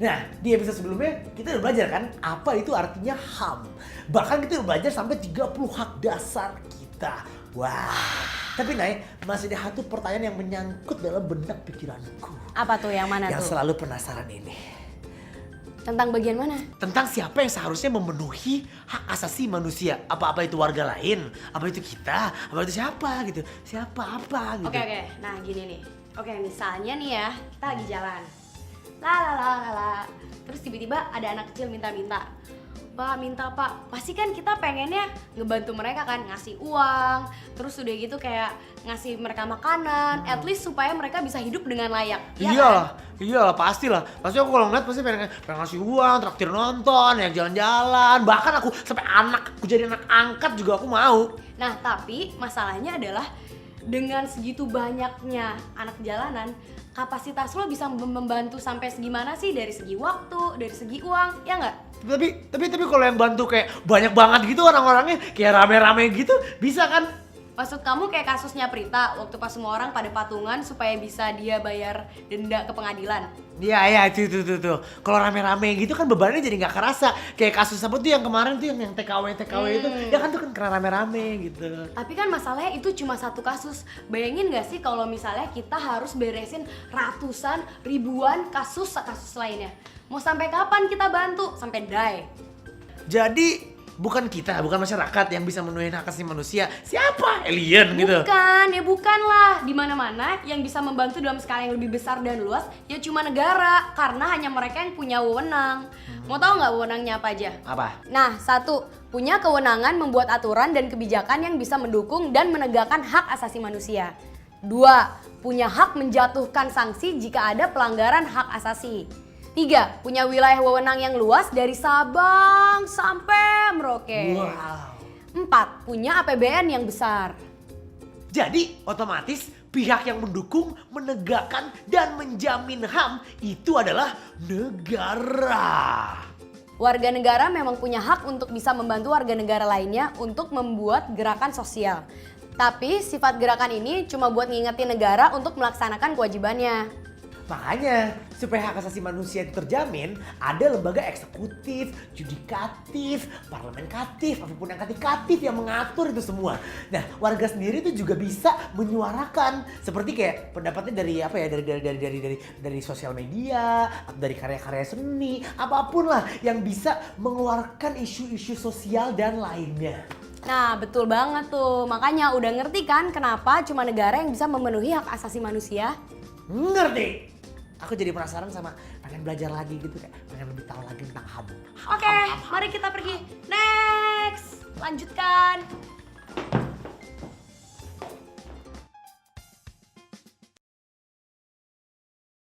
Nah, di episode sebelumnya kita udah belajar kan apa itu artinya HAM. Bahkan kita udah belajar sampai 30 hak dasar kita. Wah, tapi Nay, masih ada satu pertanyaan yang menyangkut dalam benak pikiranku. Apa tuh, yang mana Yang tuh? selalu penasaran ini. Tentang bagian mana? Tentang siapa yang seharusnya memenuhi hak asasi manusia. Apa itu warga lain? Apa itu kita? Apa itu siapa gitu? Siapa apa gitu? Oke, nah gini nih. Oke, misalnya nih ya, kita lagi jalan. La. Terus tiba-tiba ada anak kecil minta-minta. Pak, minta Pak. Pasti kan kita pengennya ngebantu mereka kan, ngasih uang. Terus udah gitu kayak ngasih mereka makanan, at least supaya mereka bisa hidup dengan layak. Ya Iyalah pastilah. Pasti aku kalau ngeliat pasti pengen ngasih uang, traktir nonton, ya jalan-jalan. Bahkan aku sampai aku jadi anak angkat juga aku mau. Nah, tapi masalahnya adalah dengan segitu banyaknya anak jalanan, kapasitas lo bisa membantu sampai segimana sih, dari segi waktu, dari segi uang, ya nggak? Tapi kalau yang bantu kayak banyak banget gitu orang-orangnya, kayak rame-rame gitu, bisa kan? Maksud kamu kayak kasusnya Prita waktu pas semua orang pada patungan supaya bisa dia bayar denda ke pengadilan? Iya itu. Kalau rame-rame gitu kan bebannya jadi nggak kerasa. Kayak kasus apa tuh yang kemarin tuh yang TKW itu, ya kan tuh kan karena rame-rame gitu. Tapi kan masalahnya itu cuma satu kasus. Bayangin gak sih kalau misalnya kita harus beresin ratusan, ribuan kasus lainnya. Mau sampai kapan kita bantu? Sampai die. Jadi bukan masyarakat yang bisa memenuhi hak asasi manusia. Siapa? Alien gitu. Bukanlah. Di mana-mana yang bisa membantu dalam skala yang lebih besar dan luas ya cuma negara, karena hanya mereka yang punya wewenang. Mau tahu nggak wewenangnya apa aja? Apa? Nah, 1, punya kewenangan membuat aturan dan kebijakan yang bisa mendukung dan menegakkan hak asasi manusia. 2, punya hak menjatuhkan sanksi jika ada pelanggaran hak asasi. 3, punya wilayah wewenang yang luas dari Sabang sampai Merauke. Wow. 4, punya APBN yang besar. Jadi otomatis pihak yang mendukung, menegakkan, dan menjamin HAM itu adalah negara. Warga negara memang punya hak untuk bisa membantu warga negara lainnya untuk membuat gerakan sosial. Tapi sifat gerakan ini cuma buat ngingetin negara untuk melaksanakan kewajibannya. Makanya supaya hak asasi manusia itu terjamin, ada lembaga eksekutif, yudikatif, parlementatif, apapun yang katikatif yang mengatur itu semua. Nah, warga sendiri itu juga bisa menyuarakan seperti kayak pendapatnya dari apa ya, dari sosial media, dari karya-karya seni, apapun lah yang bisa mengeluarkan isu-isu sosial dan lainnya. Nah, betul banget tuh. Makanya udah ngerti kan kenapa cuma negara yang bisa memenuhi hak asasi manusia? Ngerti? Aku jadi penasaran sama pengen belajar lagi gitu, kayak pengen lebih tahu lagi tentang HAM. Oke, mari kita pergi. Next, lanjutkan.